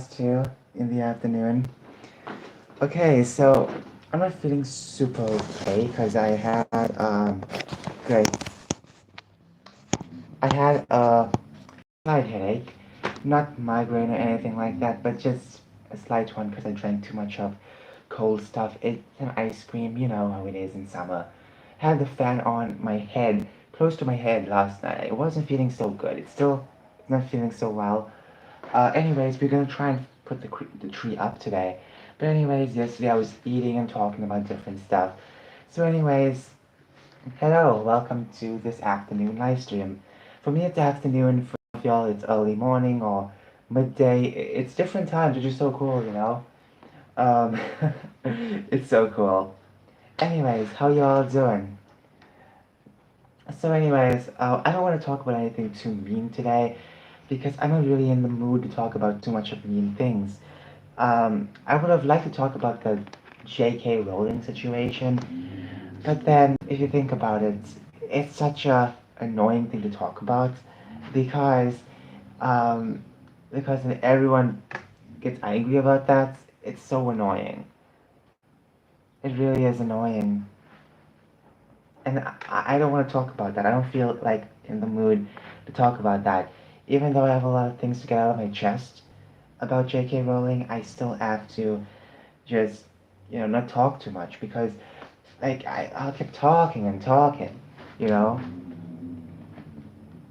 2 in the afternoon. Okay, so I'm not feeling super okay because I had great. I had a slight headache, not migraine or anything like that, but just a slight one because I drank too much of cold stuff. It's an ice cream, you know how it is in summer. Had the fan on my head, close to my head last night. I wasn't feeling so good. It's still not feeling so well. Anyways, we're gonna try and put the tree up today. But anyways, yesterday I was eating and talking about different stuff. So anyways, hello, welcome to this afternoon live stream. For me it's afternoon, for y'all it's early morning or midday. It's different times, which is so cool, you know? Um, it's so cool. Anyways, how y'all doing? So anyways, I don't want to talk about anything too mean today because I'm not really in the mood to talk about too much of mean things. I would have liked to talk about the J.K. Rowling situation, but then if you think about it, it's such a annoying thing to talk about because um, when everyone gets angry about that. It's so annoying. It really is annoying, and I don't want to talk about that. I don't feel like in the mood to talk about that, even though I have a lot of things to get out of my chest about J.K. Rowling. I still have to just not talk too much because like I'll keep talking and talking, you know,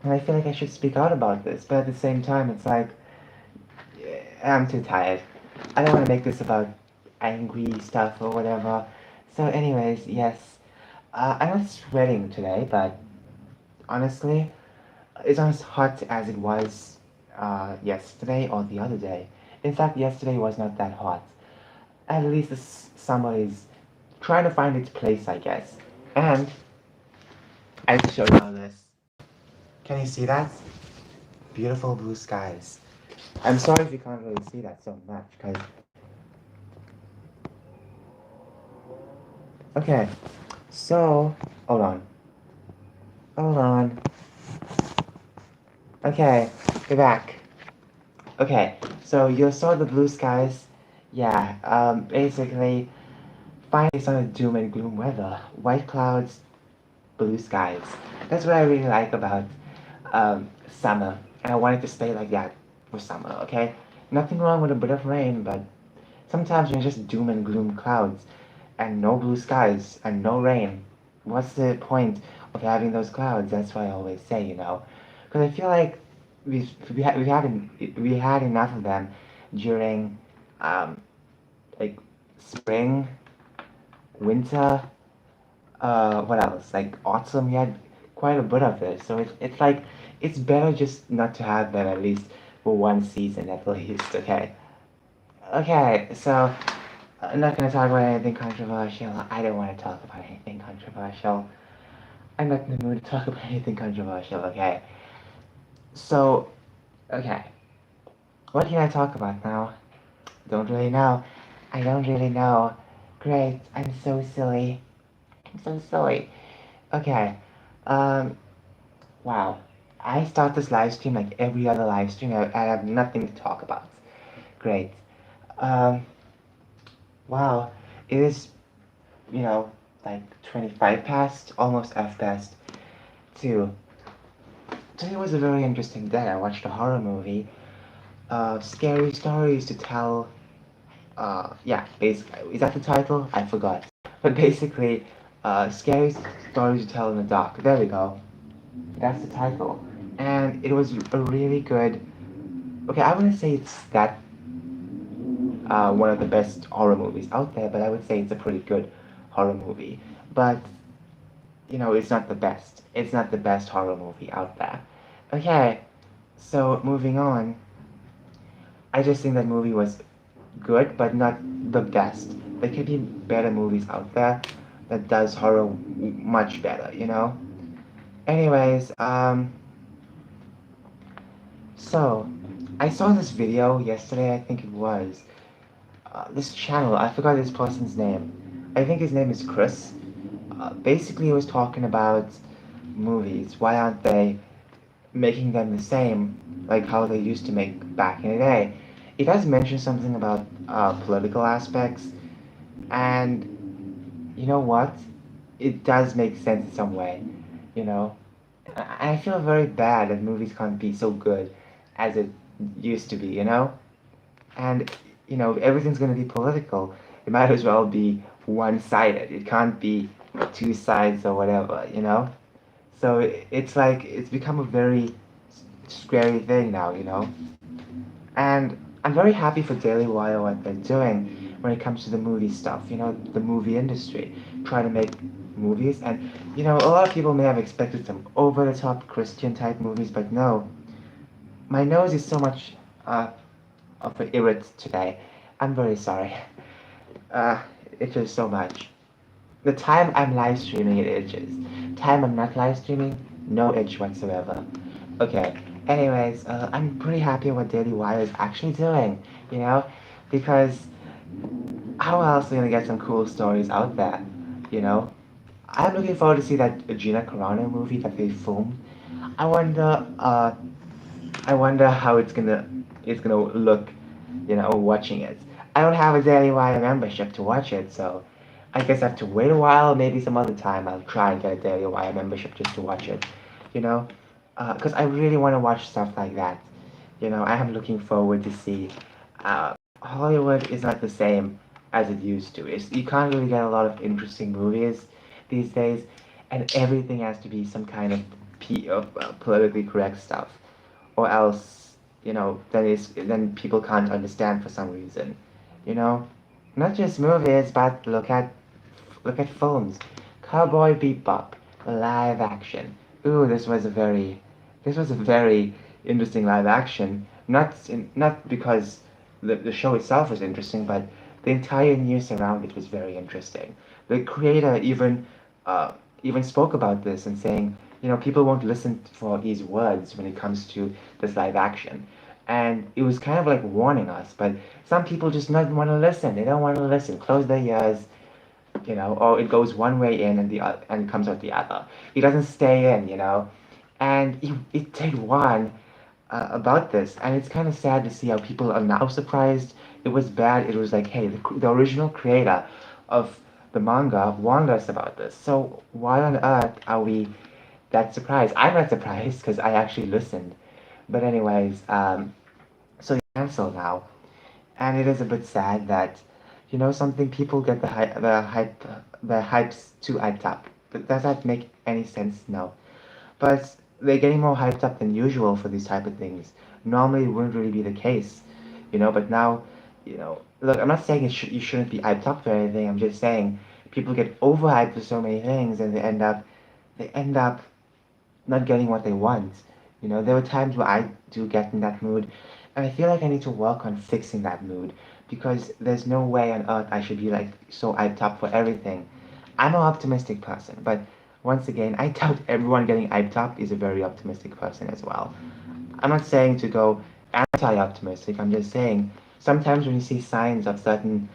and I feel like I should speak out about this, but at the same time it's like I'm too tired. I don't want to make this about angry stuff or whatever. So anyways, yes, I'm not sweating today, but honestly it's not as hot as it was yesterday or the other day. In fact, yesterday was not that hot. At least the summer is trying to find its place, I guess. And I have to show you all this. Can you see that? Beautiful blue skies. I'm sorry if you can't really see that so much, because... Okay, so... Hold on. Hold on. Okay, we're back. Okay, so you saw the blue skies? Yeah, basically, finally it's not a doom and gloom weather. White clouds, blue skies. That's what I really like about summer, and I want it to stay like that for summer, okay? Nothing wrong with a bit of rain, but sometimes when it's just doom and gloom clouds, and no blue skies, and no rain, what's the point of having those clouds? That's what I always say, you know? Because I feel like we had enough of them during, um, like, spring, winter, what else? Like autumn, we had quite a bit of it. So it's like it's better just not to have them at least for one season at least. Okay. Okay. So I'm not gonna talk about anything controversial. I don't want to talk about anything controversial. I'm not in the mood to talk about anything controversial. Okay. So okay. What can I talk about now? Don't really know. I don't really know. Great. I'm so silly. I'm so silly. Okay. Um, wow. I start this live stream like every other live stream. I have nothing to talk about. Great. Um, wow. It is, you know, like 25 past, almost F past 2. Today was a very interesting day. I watched a horror movie. Scary stories to tell. Yeah, basically. Is that the title? I forgot. But basically, scary stories to tell in the dark. There we go. That's the title. And it was a really good. Okay, I wouldn't say it's that one of the best horror movies out there, but I would say it's a pretty good horror movie. But it's not the best. It's not the best horror movie out there. Okay, so moving on. I just think that movie was good, but not the best. There could be better movies out there that does horror much better, you know. Anyways, so I saw this video yesterday. I think it was this channel. I forgot this person's name. I think his name is Chris. Basically, he was talking about movies. Why aren't they making them the same like how they used to make back in the day? it does mention something about political aspects, and you know what? It does make sense in some way, you know. I feel very bad that movies can't be so good as it used to be, you know. And everything's going to be political. It might as well be one-sided. It can't be two sides or whatever, you know. So it's like it's become a very scary thing now, you know. And I'm very happy for Daily Wire what they're doing when it comes to the movie stuff, you know, the movie industry, trying to make movies. And, a lot of people may have expected some over the top Christian type movies, but no. My nose is so much of an irrit today. I'm very sorry. Uh, it itches so much. The time I'm live streaming, it itches. Time I'm not live streaming, no itch whatsoever. Okay. Anyways, I'm pretty happy what Daily Wire is actually doing, you know, because how else are we gonna get some cool stories out there, you know? I'm looking forward to see that Gina Carano movie that they filmed. I wonder, uh, I wonder how it's gonna look, watching it. I don't have a Daily Wire membership to watch it, so I guess I have to wait a while. Maybe some other time I'll try and get a Daily Wire membership just to watch it, you know, because I really want to watch stuff like that. I am looking forward to see. Hollywood is not the same as it used to. You can't really get a lot of interesting movies these days, and everything has to be some kind of politically correct stuff, or else then people can't understand for some reason. You know, not just movies, but look at films. Cowboy Bebop, live action. Ooh, this was a very interesting live action. Not because the show itself was interesting, but the entire news around it was very interesting. The creator uh, even spoke about this and saying, people won't listen for his words when it comes to this live action. And it was kind of like warning us, but some people just not want to listen. They don't want to listen. Close their ears, or it goes one way in and and it comes out the other. It doesn't stay in, And it did one about this, and it's kind of sad to see how people are now surprised. It was bad. It was like, hey, the original creator of the manga warned us about this. So why on earth are we that surprised? I'm not surprised because I actually listened. But anyways, so it's canceled now, and it is a bit sad that, something people get the hypes too hyped up. But does that make any sense? No. But they're getting more hyped up than usual for these type of things. Normally, it wouldn't really be the case, but now, look, I'm not saying you shouldn't be hyped up for anything. I'm just saying people get overhyped for so many things, and they end up not getting what they want. There were times where I do get in that mood, and I feel like I need to work on fixing that mood because there's no way on earth I should be like so hyped up for everything. I'm an optimistic person, but once again, I doubt everyone getting hyped up is a very optimistic person as well. I'm not saying to go anti-optimistic. I'm just saying sometimes when you see signs of certain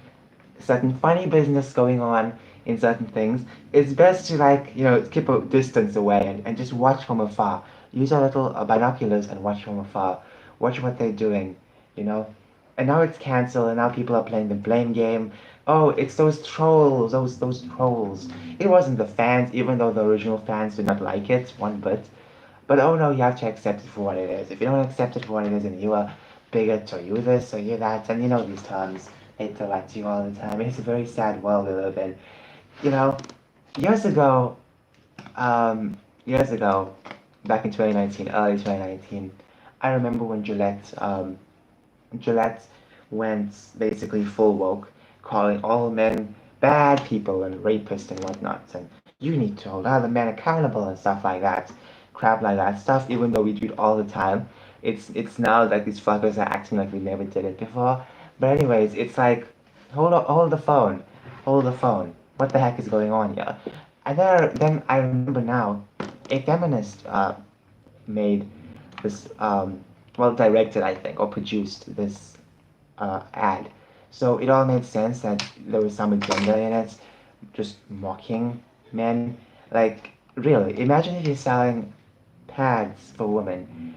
funny business going on in certain things, it's best to like keep a distance away and just watch from afar. Use a little binoculars and watch from afar. Watch what they're doing, you know. And now it's canceled, and now people are playing the blame game. Oh, it's those trolls, those trolls. It wasn't the fans, even though the original fans did not like it one bit. But oh no, you have to accept it for what it is. If you don't accept it for what it is, and you are bigot or you this or you that, and these terms, they throw at you all the time. It's a very sad world we live in. You know, years ago, years ago, back in 2019, early 2019, I remember when Gillette went basically full woke, calling all men bad people and rapists and whatnot, and you need to hold other men accountable and stuff like that, crap like that stuff. Even though we do it all the time, it's now like these fuckers are acting like we never did it before. But anyways, it's like hold the phone, hold the phone. What the heck is going on here? And then I remember now, a feminist made this well directed I think or produced this ad. So it all made sense that there was some agenda in it, just mocking men. Like really, imagine if you're selling pads for women.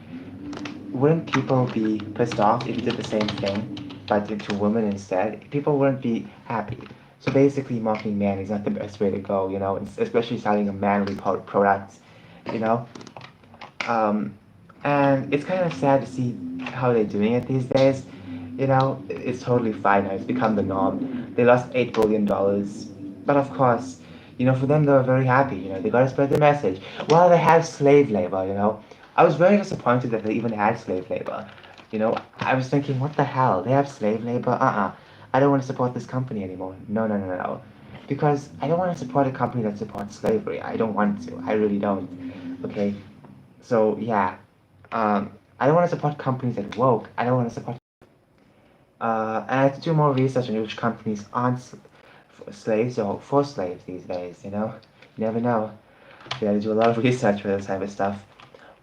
Wouldn't people be pissed off if you did the same thing? but into women instead, people wouldn't be happy. So basically, mocking men is not the best way to go, you know, especially selling a manly product, you know. Um, and it's kind of sad to see how they're doing it these days. You know, it's totally fine now. It's become the norm. They lost $8 billion, but of course, you know, for them they were very happy. You know, they got to spread the message. Well, they had slave labor. You know, I was very disappointed that they even had slave labor. You know, I was thinking, what the hell? They have slave labor? I don't want to support this company anymore. No, no, no, no, no. Because I don't want to support a company that supports slavery. I don't want to. I really don't. Okay, so yeah, I don't want to support companies that woke. I don't want to support. And I have to do more research on which companies aren't slaves or for slaves these days. You never know. You got to do a lot of research for this type of stuff.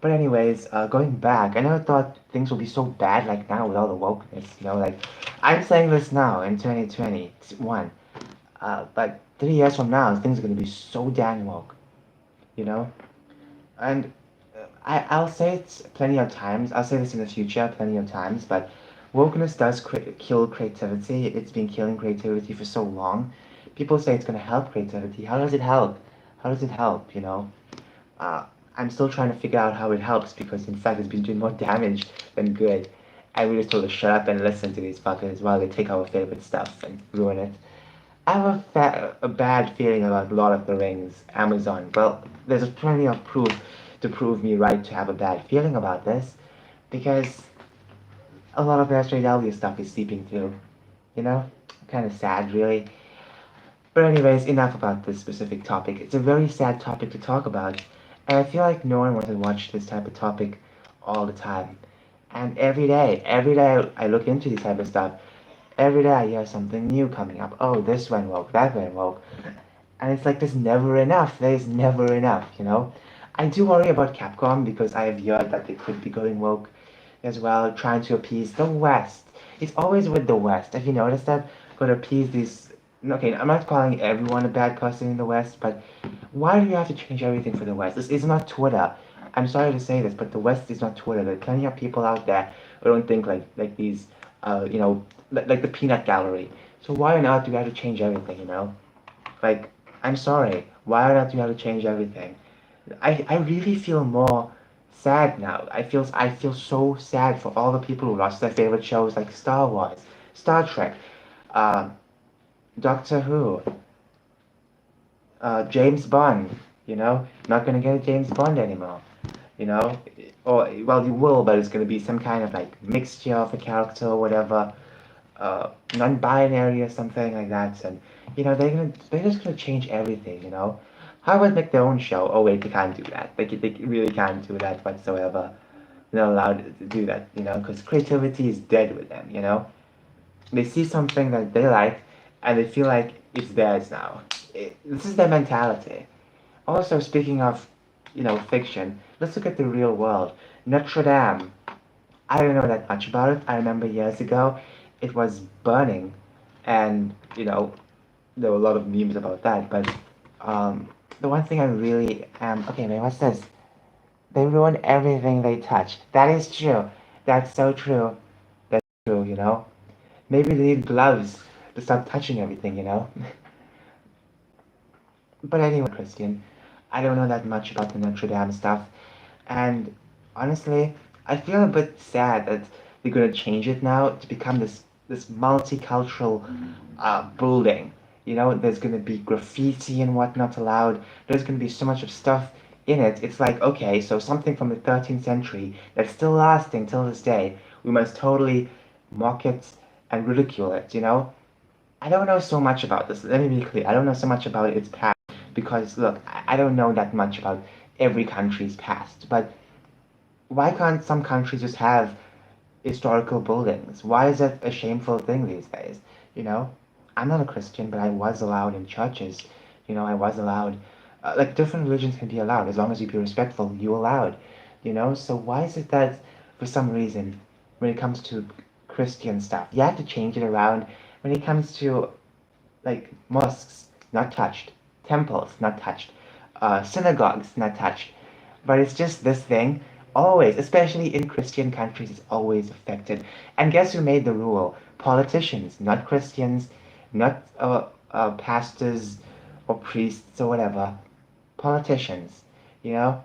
But anyways, going back, I never thought things would be so bad like now with all the wokeness. You know, like I'm saying this now in 2021, but 3 years from now, things are gonna be so damn woke. You know, and I'll say it plenty of times. I'll say this in the future plenty of times, but wokeness does kill creativity. It's been killing creativity for so long. People say it's going to help creativity. How does it help? How does it help? Uh, I'm still trying to figure out how it helps because, in fact, it's been doing more damage than good. And we just told to shut up and listen to these fuckers while they take our favorite stuff and ruin it. I have a bad feeling about Lord of the Rings, Amazon. Well, there's plenty of proof to prove me right to have a bad feeling about this, because a lot of SJW stuff is seeping through. You know, kind of sad, really. But anyways, enough about this specific topic. It's a very sad topic to talk about, and I feel like no one wants to watch this type of topic all the time. And every day I look into this type of stuff. Every day I hear something new coming up. Oh, this went woke, that went woke. And it's like there's never enough. There's never enough, you know? I do worry about Capcom because I have heard that they could be going woke as well, trying to appease the West. It's always with the West. Have you noticed that? Got to appease these. Okay, I'm not calling everyone a bad person in the West, but why do you have to change everything for the West? This is not Twitter. I'm sorry to say this, but the West is not Twitter. There are plenty of people out there who don't think like these, like the peanut gallery. So why on earth do we have to change everything? Like, I'm sorry. Why on earth do you have to change everything? I really feel more sad now. I feel so sad for all the people who lost their favorite shows like Star Wars, Star Trek, uh, Doctor Who, James Bond. Not gonna get a James Bond anymore. You know, or well, you will, but it's gonna be some kind of like mixture of a character or whatever, non-binary or something like that. And they're just gonna change everything. How about make their own show? Oh wait, they can't do that. They really can't do that whatsoever. They're not allowed to do that. Because creativity is dead with them. They see something that they like, and they feel like it's theirs now. This is their mentality. Also, speaking of, fiction, let's look at the real world. Notre Dame. I don't know that much about it. I remember years ago, it was burning, and there were a lot of memes about that. But um, the one thing I really am okay, man, what's this? They ruin everything they touch. That is true. That's so true. That's true. Maybe they need gloves to stop touching everything. But anyway, Christian, I don't know that much about the Notre Dame stuff, and honestly, I feel a bit sad that they're gonna change it now to become this multicultural building. There's gonna be graffiti and whatnot allowed. There's gonna be so much of stuff in it. It's like, okay, so something from the 13th century that's still lasting till this day, we must totally mock it and ridicule it. I don't know so much about this. Let me be clear. I don't know so much about its past because, look, I don't know that much about every country's past. But why can't some countries just have historical buildings? Why is that a shameful thing these days? You know, I'm not a Christian, but I was allowed in churches. I was allowed. Like different religions can be allowed as long as you be respectful. You allowed. So why is it that for some reason, when it comes to Christian stuff, you have to change it around? When it comes to like mosques, not touched, temples, not touched, synagogues, not touched. But it's just this thing, always, especially in Christian countries, it's always affected. And guess who made the rule? Politicians, not Christians, not pastors or priests or whatever. Politicians, you know.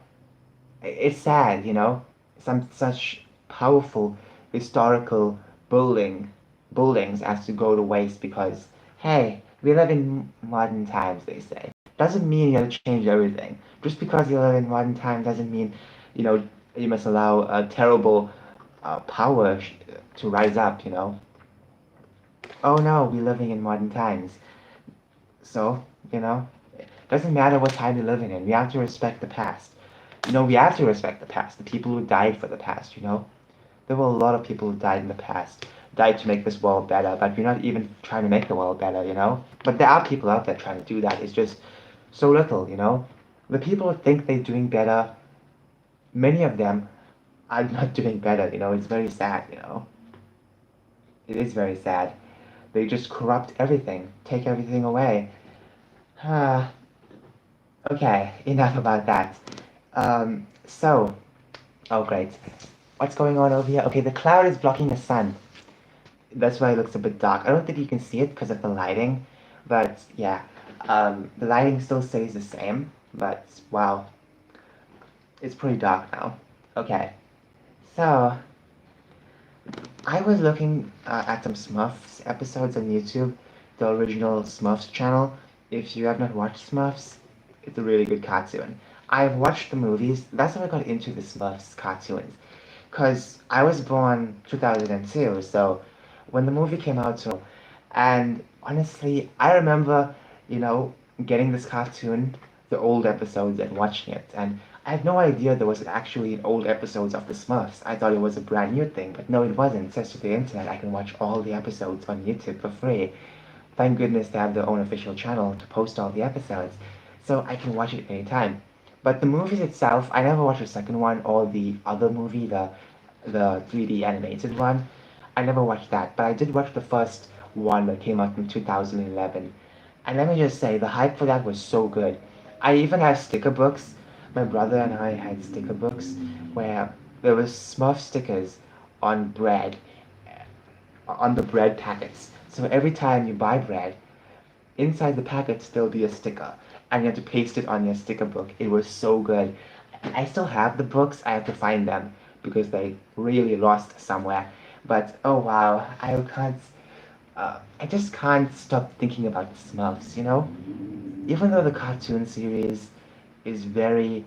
It's sad, you know. Some such powerful historical building buildings has to go to waste because hey, we live in modern times, they say. Doesn't mean you have to change everything. Just because you live in modern times doesn't mean, you know, you must allow a terrible power to rise up, you know. Oh no, we're living in modern times. So, you know, it doesn't matter what time you're living in. We have to respect the past. You know, we have to respect the past, the people who died for the past, you know. There were a lot of people who died in the past, died to make this world better, but we're not even trying to make the world better, you know. But there are people out there trying to do that. It's just so little, you know. The people who think they're doing better, many of them are not doing better, you know. It's very sad, you know. It is very sad. They just corrupt everything, take everything away. Ah, okay, enough about that. So, oh great. What's going on over here? Okay, the cloud is blocking the sun. That's why it looks a bit dark. I don't think you can see it because of the lighting, but yeah, the lighting still stays the same, but wow, it's pretty dark now. Okay, so I was looking at some Smurfs episodes on YouTube, the original Smurfs channel. If you have not watched Smurfs, it's a really good cartoon. I've watched the movies. That's how I got into the Smurfs cartoons. Because I was born 2002, so when the movie came out, so, and honestly, I remember, you know, getting this cartoon, the old episodes, and watching it, and I had no idea there was actually old episodes of the Smurfs. I thought it was a brand new thing, but no, it wasn't. Thanks to the internet, I can watch all the episodes on YouTube for free. Thank goodness they have their own official channel to post all the episodes, so I can watch it anytime. But the movies itself, I never watched the second one or the other movie, the 3D animated one. I never watched that, but I did watch the first one that came out in 2011. And let me just say, the hype for that was so good. I even have sticker books. My brother and I had sticker books where there was Smurf stickers on bread, on the bread packets. So every time you buy bread, inside the packets there'll be a sticker, and you have to paste it on your sticker book. It was so good. I still have the books. I have to find them because they really lost somewhere. But oh wow, I can't. I just can't stop thinking about the Smurfs. You know, even though the cartoon series is very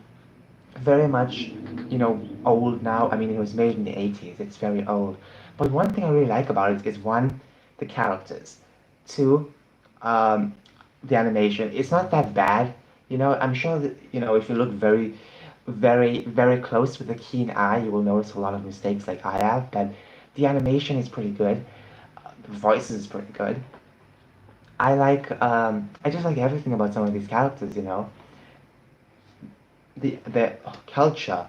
much, you know, old now. I mean, it was made in the 80s. It's very old. But one thing I really like about it is one, the characters. Two, um, the animation. It's not that bad. You know, I'm sure that, you know, if you look very close with a keen eye, you will notice a lot of mistakes like I have. But the animation is pretty good. The voices is pretty good. I just like everything about some of these characters. You know, the culture,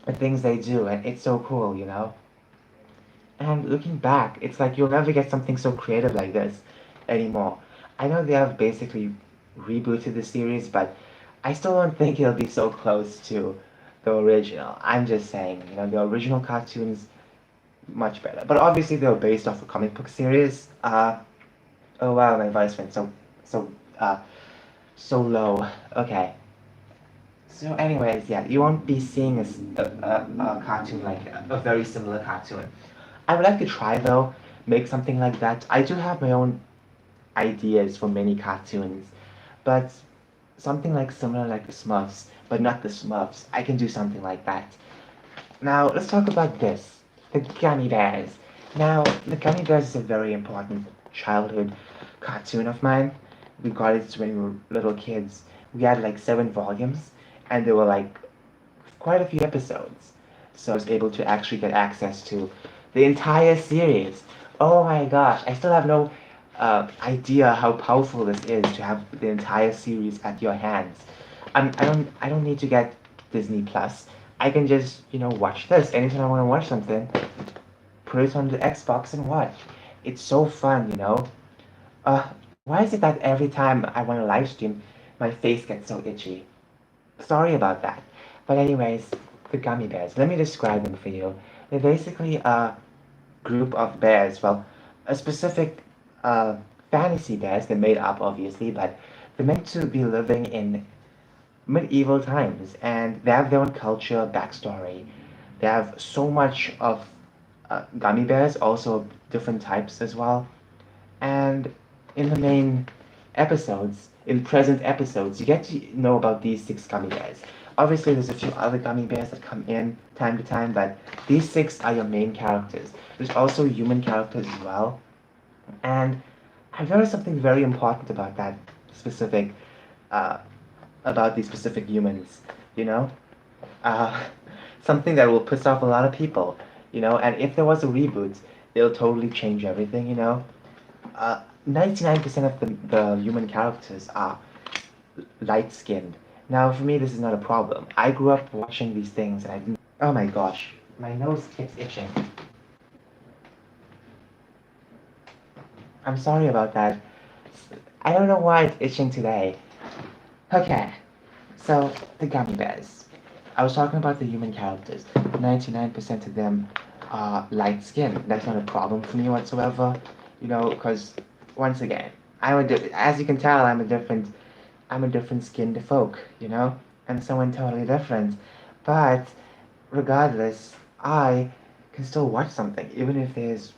the things they do, and it's so cool, you know. And looking back, it's like you'll never get something so creative like this anymore. I know they have basically rebooted the series, but I still don't think it'll be so close to the original. I'm just saying, you know, the original cartoons much better. But obviously they were based off a comic book series. Oh wow, my voice went so uh so low. Okay. So, anyways, yeah, you won't be seeing a cartoon like a very similar cartoon. I would like to try though, make something like that. I do have my own ideas for many cartoons, but something like similar like the Smurfs, but not the Smurfs. I can do something like that. Now, let's talk about this, the Gummy Bears. Now, the Gummy Bears is a very important childhood cartoon of mine. We got it when we were little kids. We had like 7 volumes, and there were like quite a few episodes. So I was able to actually get access to the entire series. Oh my gosh, I still have no idea how powerful this is to have the entire series at your hands. I don't need to get Disney Plus. I can just, you know, watch this anytime I want to watch something. Put it on the Xbox and watch. It's so fun, you know. Why is it that every time I want to live stream, my face gets so itchy? Sorry about that. But anyways, the gummy bears. Let me describe them for you. They're basically a group of bears. Well, a specific uh, fantasy bears. They're made up, obviously, but they're meant to be living in medieval times, and they have their own culture, backstory. They have so much of gummy bears, also different types as well. And in the main episodes, in present episodes, you get to know about these six gummy bears. Obviously, there's a few other gummy bears that come in time to time, but these six are your main characters. There's also human characters as well. And I've noticed something very important about that specific, uh, about these specific humans, you know? Uh, something that will piss off a lot of people, and if there was a reboot, it'll totally change everything, 99% of the human characters are light skinned. Now, for me, this is not a problem. I grew up watching these things, and I didn't. Oh my gosh, my nose keeps itching. I'm sorry about that. I don't know why it's itching today. Okay, so the gummy bears. I was talking about the human characters. 99% of them are light skinned. That's not a problem for me whatsoever, because once again, as you can tell, I'm a different skinned folk, and someone totally different. But regardless, I can still watch something, even if there's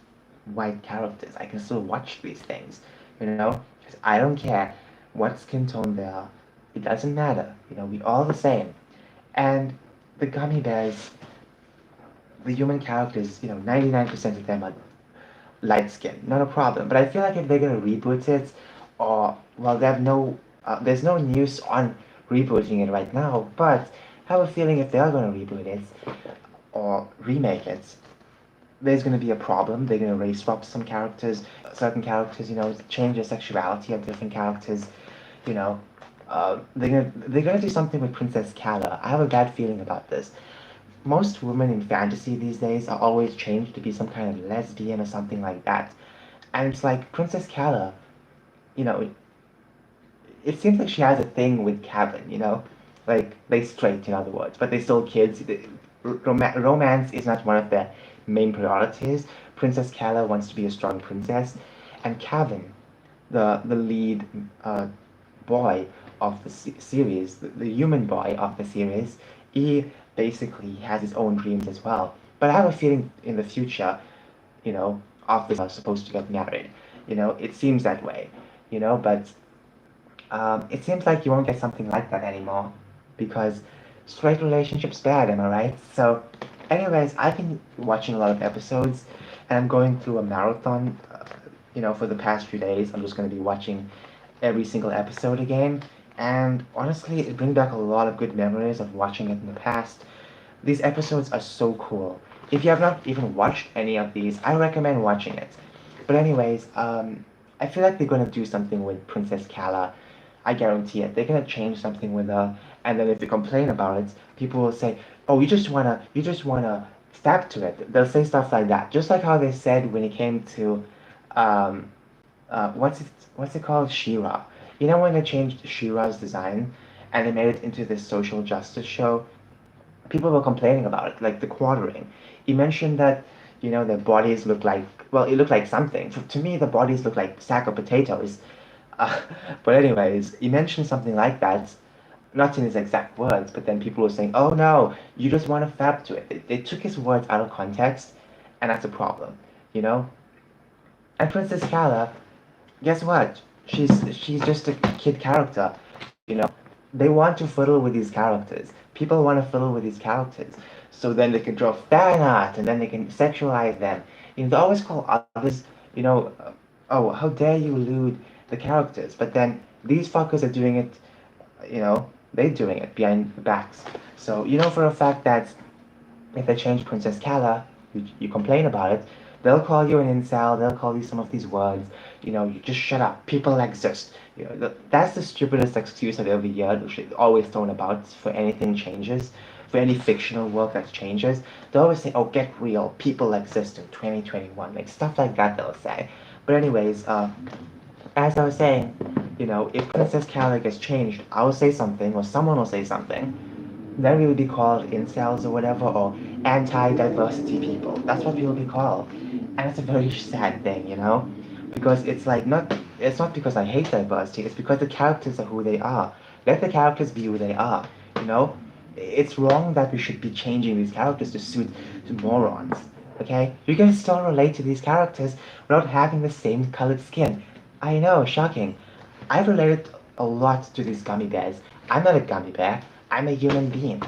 white characters. I can still watch these things, 'cause I don't care what skin tone they are. It doesn't matter, we all the same. And the gummy bears, the human characters, 99% of them are light skin, not a problem. But I feel like if they're gonna reboot it, or well, there's no news on rebooting it right now. But I have a feeling if they are gonna reboot it or remake it, there's gonna be a problem. They're gonna race swap some characters, certain characters, change the sexuality of different characters, you know. They're gonna do something with Princess Kala. I have a bad feeling about this. Most women in fantasy these days are always changed to be some kind of lesbian or something like that. And it's like Princess Kala, you know, it seems like she has a thing with Kevin, like they straight in other words, but they're still kids. Romance is not one of their main priorities. Princess Kala wants to be a strong princess, and Kevin, the lead boy of the series, the human boy of the series, he basically has his own dreams as well. But I have a feeling in the future, of are supposed to get married. It seems that way. But it seems like you won't get something like that anymore because straight relationships bad, am I right? So, anyways, I've been watching a lot of episodes and I'm going through a marathon. For the past few days, I'm just going to be watching every single episode again. And honestly, it brings back a lot of good memories of watching it in the past. These episodes are so cool. If you have not even watched any of these, I recommend watching it. But anyways, I feel like they're gonna do something with Princess Kala. I guarantee it. They're gonna change something with her, and then if you complain about it, people will say, "Oh, you just wanna step to it." They'll say stuff like that, just like how they said when it came to, um, what's it called, Shira. When they changed Shira's design and they made it into this social justice show, people were complaining about it, like the quartering. He mentioned that, their bodies look like, well, it looked like something. To me, the bodies look like sack of potatoes. Uh, but anyways, he mentioned something like that, not in his exact words, but then people were saying, oh no, you just want to fab to it. They took his words out of context, and that's a problem, you know? And Princess Kala, guess what? She's just a kid character, you know. They want to fiddle with these characters. People want to fiddle with these characters, so then they can draw fan art and then they can sexualize them. They always call others, oh, how dare you lewd the characters? But then these fuckers are doing it, they're doing it behind the backs. So you know for a fact that if they change Princess Kala, you complain about it, they'll call you an incel, they'll call you some of these words, you just shut up, people exist. That's the stupidest excuse I've ever heard, which is always thrown about for anything changes, for any fictional work that changes. They always say, oh, get real, people exist in 2021, like stuff like that they'll say. But anyways, as I was saying, if Princess Kala gets changed, I will say something, or someone will say something, then we would be called incels or whatever, or anti-diversity people. That's what we will be called. And it's a very sad thing, because it's not because I hate diversity, it's because the characters are who they are. Let the characters be who they are, you know? It's wrong that we should be changing these characters to suit to morons. Okay? You can still relate to these characters without having the same colored skin. I know, shocking. I've related a lot to these gummy bears. I'm not a gummy bear, I'm a human being.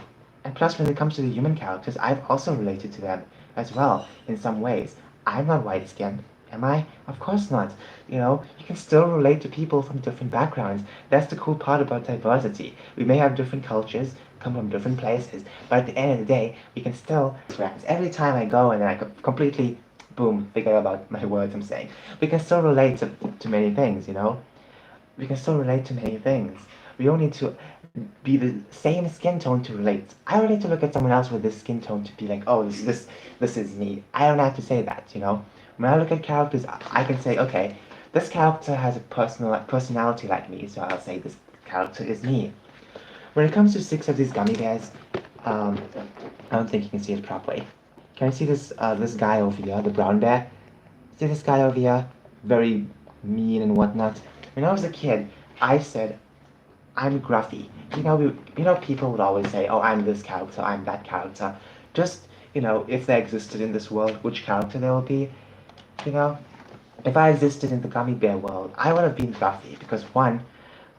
And plus, when it comes to the human characters, I've also related to them as well in some ways. I'm not white skinned, am I? Of course not. You can still relate to people from different backgrounds. That's the cool part about diversity. We may have different cultures, come from different places, but at the end of the day, we can still friends. Every time I go and I completely, boom, forget about my words I'm saying. We can still relate to many things. We can still relate to many things. We don't need to be the same skin tone to relate. I don't need to look at someone else with this skin tone to be like, oh, this is me. I don't have to say that. When I look at characters, I can say, okay, this character has a personality like me, so I'll say this character is me. When it comes to six of these gummy bears, um, I don't think you can see it properly. Can you see this guy over here, the brown bear? See this guy over here? Very mean and whatnot. When I was a kid, I said, I'm gruffy. People would always say, oh, I'm this character, I'm that character. Just, if they existed in this world, which character they would be, you know? If I existed in the gummy bear world, I would have been gruffy because one,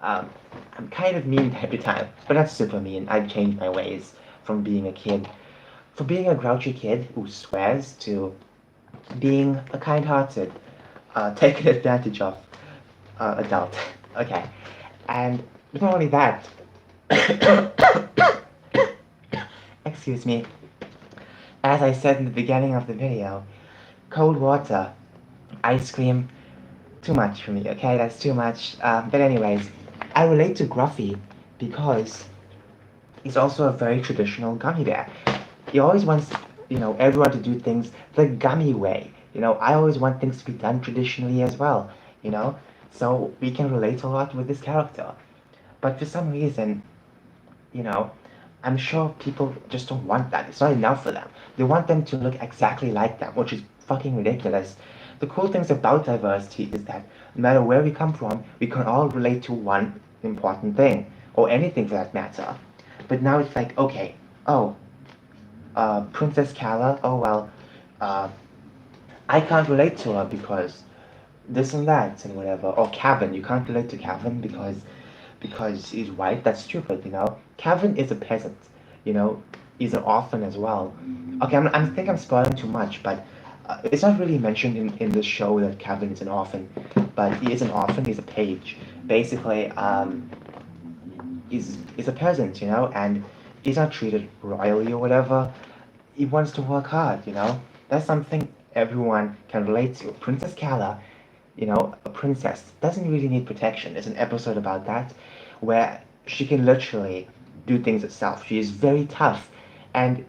um, I'm kind of mean every time, but not super mean. I've changed my ways from being a kid, from being a grouchy kid who swears to being a kind-hearted, taken advantage of adult. Okay, and not only that, excuse me, as I said in the beginning of the video, cold water, ice cream, too much for me, okay? That's too much. But anyways, I relate to Gruffy because he's also a very traditional gummy bear. He always wants, everyone to do things the gummy way. I always want things to be done traditionally as well, you know? So we can relate a lot with this character. But for some reason, you know, I'm sure people just don't want that. It's not enough for them. They want them to look exactly like them, which is fucking ridiculous. The cool things about diversity is that no matter where we come from, we can all relate to one important thing, or anything for that matter. But now it's like, okay, oh, Princess Kala, oh well, uh, I can't relate to her because this and that and whatever. Or Kevin, you can't relate to Kevin because he's white. That's stupid. Kevin is a peasant. You know, he's an orphan as well. Okay, I think I'm spoiling too much, but it's not really mentioned in the show that Kevin is an orphan, but he is an orphan. He's a page. Basically, he's a peasant, and he's not treated royally or whatever. He wants to work hard. That's something everyone can relate to. Princess Kala, a princess doesn't really need protection. There's an episode about that where she can literally do things herself. She is very tough, and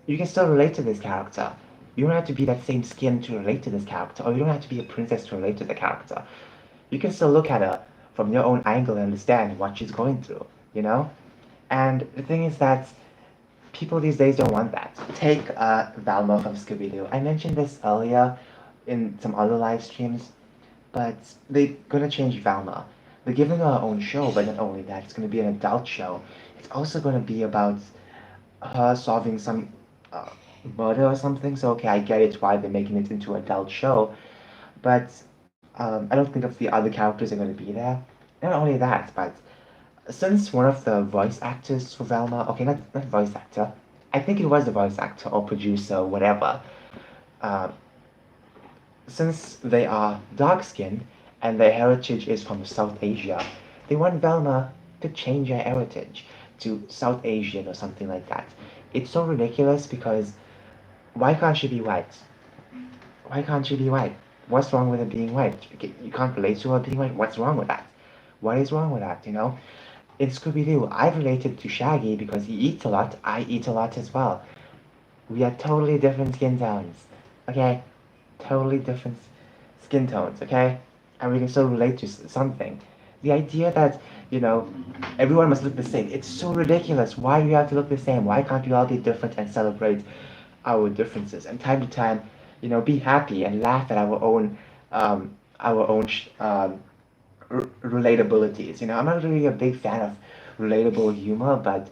you can still relate to this character. You don't have to be that same skin to relate to this character, or you don't have to be a princess to relate to the character. You can still look at her from your own angle and understand what she's going through. And the thing is that people these days don't want that. Take Valma from Scooby-Doo. I mentioned this earlier in some other live streams, but they're gonna change Valma. They're giving her her own show, but not only that, it's gonna be an adult show. It's also gonna be about her solving some uh, murder or something. So okay, I get it why they're making it into an adult show, but I don't think of the other characters are gonna be there. Not only that, but since one of the voice actors for Velma, okay, not voice actor, I think it was the voice actor or producer, whatever. Uh, since they are dark skinned and their heritage is from South Asia, they want Velma to change her heritage to South Asian or something like that. It's so ridiculous because why can't she be white? Why can't she be white? What's wrong with her being white? You can't relate to her being white. What's wrong with that? What is wrong with that? In Scooby Doo, I've related to Shaggy because he eats a lot. I eat a lot as well. We are totally different skin tones. Okay? Totally different skin tones, okay? And we can still relate to something. The idea that, everyone must look the same, it's so ridiculous. Why do we have to look the same? Why can't we all be different and celebrate our differences? And time to time, be happy and laugh at our own relatabilities. I'm not really a big fan of relatable humor, but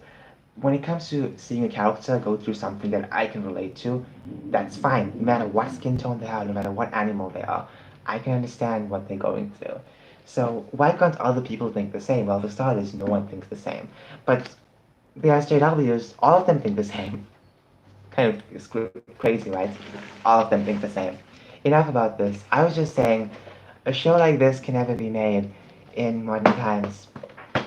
when it comes to seeing a character go through something that I can relate to, that's fine. No matter what skin tone they are, no matter what animal they are, I can understand what they're going through. So why can't other people think the same? Well, for starters, no one thinks the same. But the SJWs, all of them think the same. Kind of crazy, right? All of them think the same. Enough about this. I was just saying, a show like this can never be made in modern times.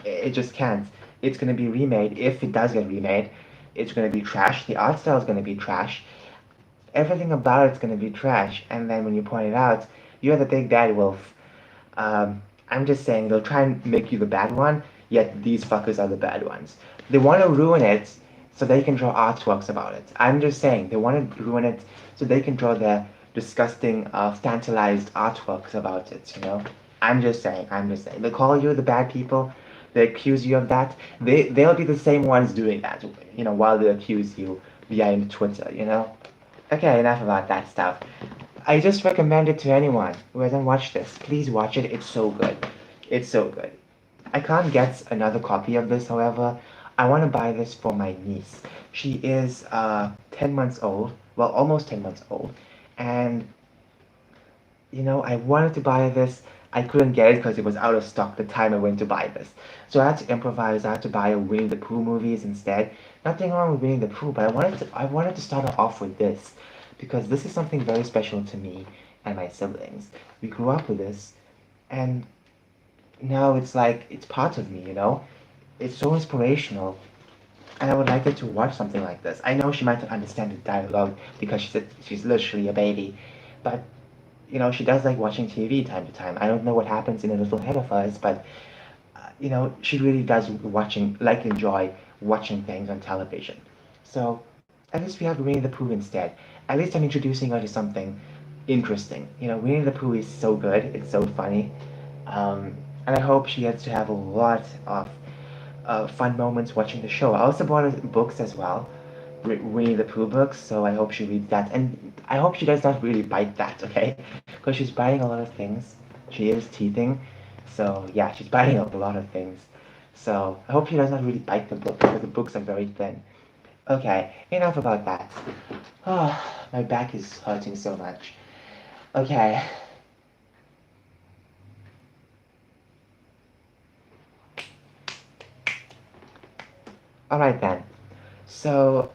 It just can't. It's gonna be remade. If it does get remade, it's gonna be trash. The art style is gonna be trash. Everything about it's gonna be trash. And then when you point it out, you're the big bad wolf. I'm just saying they'll try and make you the bad one, yet these fuckers are the bad ones. They want to ruin it so they can draw artworks about it. I'm just saying they want to ruin it so they can draw their disgusting, tantalized artworks about it. I'm just saying. I'm just saying. They call you the bad people. They accuse you of that. They'll be the same ones doing that. While they accuse you behind Twitter. Okay, enough about that stuff. I just recommend it to anyone who hasn't watched this. Please watch it. It's so good. It's so good. I can't get another copy of this, however. I want to buy this for my niece. She is 10 months old. Well, almost 10 months old. And, I wanted to buy this. I couldn't get it because it was out of stock the time I went to buy this. So I had to improvise. I had to buy a Winnie the Pooh movies instead. Nothing wrong with Winnie the Pooh, but I wanted to start off with this because this is something very special to me and my siblings. We grew up with this, and now it's like it's part of me. It's so inspirational, and I would like her to watch something like this. I know she might not understand the dialogue because she's literally a baby, but she does like watching TV time to time. I don't know what happens in a little head of hers, but she really does enjoy watching things on television. So at least we have Winnie the Pooh instead. At least I'm introducing her to something interesting. Winnie the Pooh is so good. It's so funny. And I hope she gets to have a lot of fun moments watching the show. I also bought her books as well, Winnie the Pooh books, so I hope she reads that. And I hope she does not really bite that, okay? Because she's biting a lot of things. She is teething, so yeah, she's biting a lot of things. So I hope she does not really bite the book because the books are very thin. Okay, enough about that. Oh, my back is hurting so much. Okay, alright then. So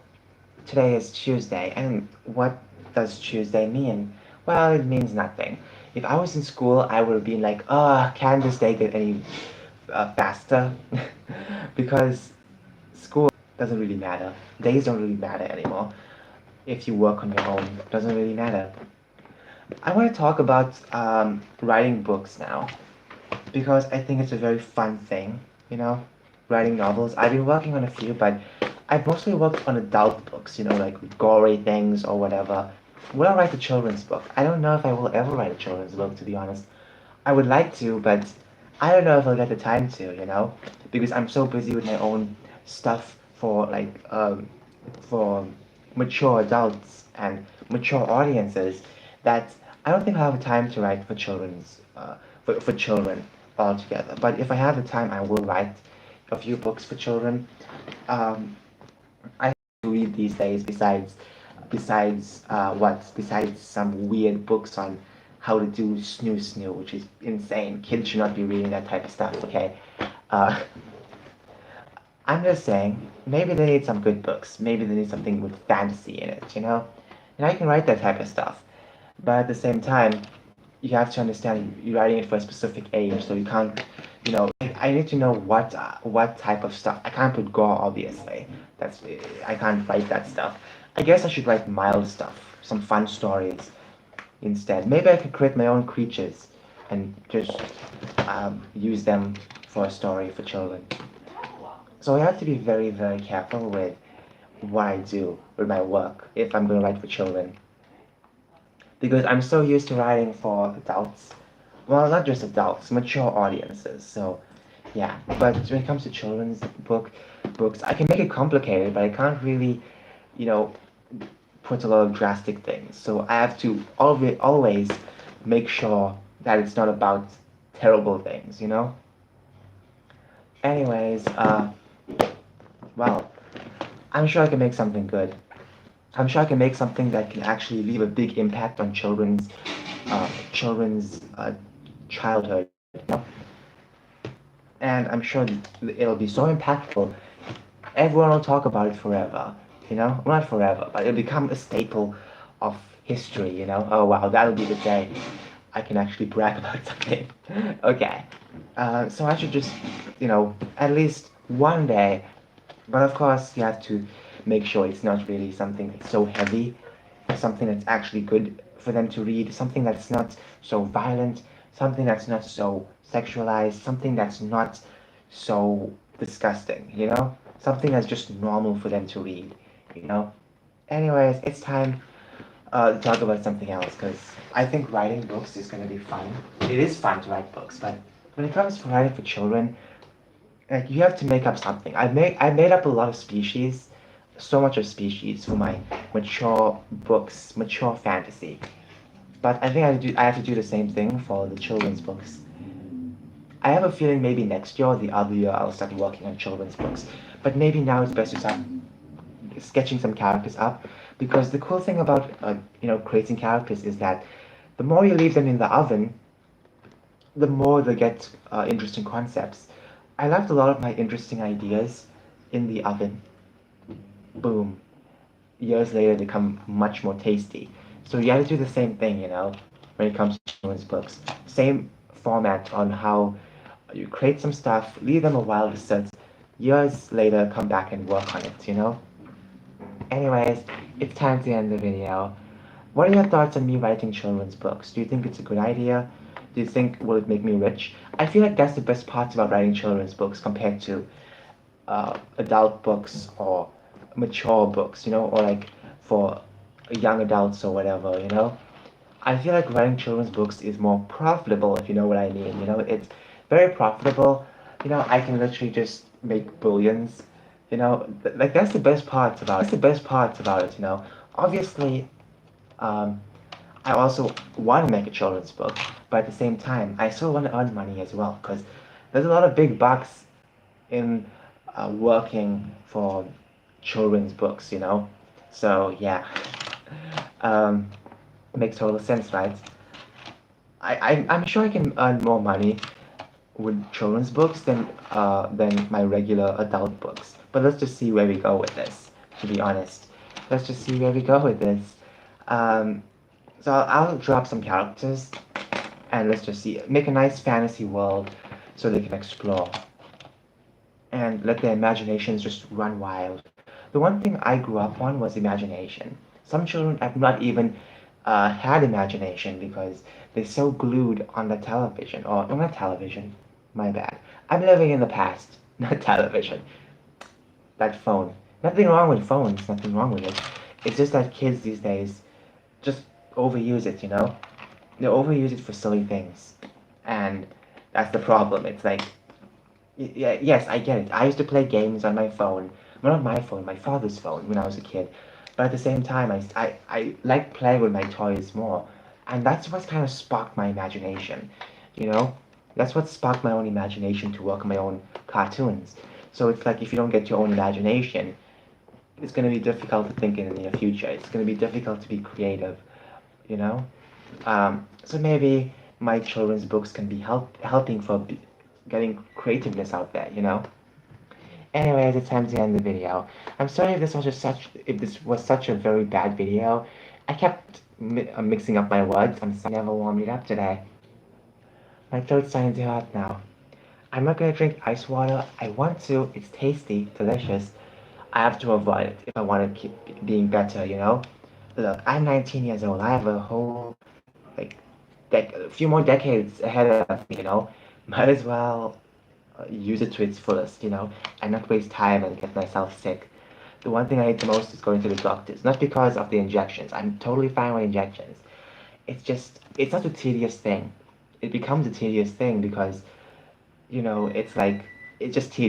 today is Tuesday, and what does Tuesday mean? Well, it means nothing. If I was in school, I would have been like, can this day get any faster? Because school doesn't really matter. Days don't really matter anymore. If you work on your own, it doesn't really matter. I want to talk about writing books now because I think it's a very fun thing, you know, writing novels. I've been working on a few, but I've mostly worked on adult books, like gory things or whatever. Will I write a children's book? I don't know if I will ever write a children's book, to be honest. I would like to, but I don't know if I'll get the time to, because I'm so busy with my own stuff for mature adults and mature audiences that I don't think I'll have the time to write for for children altogether. But if I have the time, I will write a few books for children. Um, I have to read these days besides some weird books on how to do snoo, which is insane. Kids should not be reading that type of stuff, okay? Uh, I'm just saying, maybe they need some good books. Maybe they need something with fantasy in it. And I can write that type of stuff. But at the same time, you have to understand you're writing it for a specific age, so you can't, I need to know what type of stuff. I can't put gore, obviously. I can't write that stuff. I guess I should write mild stuff, some fun stories instead. Maybe I could create my own creatures and just use them for a story for children. So I have to be very, very careful with what I do with my work if I'm going to write for children. Because I'm so used to writing for adults. Well, not just adults, mature audiences. So, yeah. But when it comes to children's books, I can make it complicated, but I can't really, you know, puts a lot of drastic things. So I have to always make sure that it's not about terrible things, you know? Anyways, well, I'm sure I can make something good. I'm sure I can make something that can actually leave a big impact on children's childhood, you know? And I'm sure it'll be so impactful. Everyone will talk about it forever, you know? Well, not forever, but it'll become a staple of history, you know? Oh wow, that'll be the day I can actually brag about something. Okay. So I should just, at least one day, but of course you have to make sure it's not really something that's so heavy, something that's actually good for them to read, something that's not so violent, something that's not so sexualized, something that's not so disgusting, you know? Something that's just normal for them to read, you know? Anyways, it's time to talk about something else because I think writing books is going to be fun. It is fun to write books, but when it comes to writing for children, like you have to make up something. I made up a lot of species, so much of species for my mature books, mature fantasy. But I think I have to do the same thing for the children's books. I have a feeling maybe next year or the other year I'll start working on children's books. But maybe now it's best to start sketching some characters up because the cool thing about creating characters is that the more you leave them in the oven, the more they get interesting concepts. I left a lot of my interesting ideas in the oven. Boom. Years later, they become much more tasty. So you have to do the same thing, when it comes to children's books. Same format on how you create some stuff, leave them a while to sit. Years later, come back and work on it. Anyways, it's time to end the video. What are your thoughts on me writing children's books? Do you think it's a good idea? Do you think will it make me rich? I feel like that's the best part about writing children's books compared to adult books or mature books, or like for young adults or whatever. I feel like writing children's books is more profitable, if you know what I mean. It's very profitable. I can literally just make billions. Like that's the best part about it. That's the best part about it. Obviously, um, I also want to make a children's book, but at the same time, I still want to earn money as well because there's a lot of big bucks in working for children's books. So yeah, um, makes total sense, right? I'm sure I can earn more money with children's books than my regular adult books. But let's just see where we go with this. To be honest, let's just see where we go with this. Um, so I'll drop some characters, and let's just see. Make a nice fantasy world so they can explore and let their imaginations just run wild. The one thing I grew up on was imagination. Some children have not even had imagination because they're so glued on the television, or not television, my bad. I'm living in the past, not television. That phone. Nothing wrong with phones, nothing wrong with it. It's just that kids these days just overuse it. They overuse it for silly things. And that's the problem. It's like, yeah, yes, I get it. I used to play games on my phone. Well, not my phone, my father's phone when I was a kid. But at the same time, I like playing with my toys more. And that's what kind of sparked my imagination, you know? That's what sparked my own imagination to work on my own cartoons. So it's like if you don't get your own imagination, it's going to be difficult to think in the near future. It's going to be difficult to be creative, you know? So maybe my children's books can be helping for getting creativeness out there. Anyways, it's time to end the video. I'm sorry if this was such a very bad video. I kept mixing up my words. I'm sorry I never warmed it up today. My throat's starting to hurt now. I'm not gonna drink ice water. I want to. It's tasty, delicious. I have to avoid it if I want to keep being better. Look, I'm 19 years old. I have a whole like a few more decades ahead of me. Might as well use it to its fullest, and not waste time and get myself sick. The one thing I hate the most is going to the doctors, not because of the injections. I'm totally fine with injections. It's just, it's not a tedious thing. It becomes a tedious thing because, it's like, it's just tedious.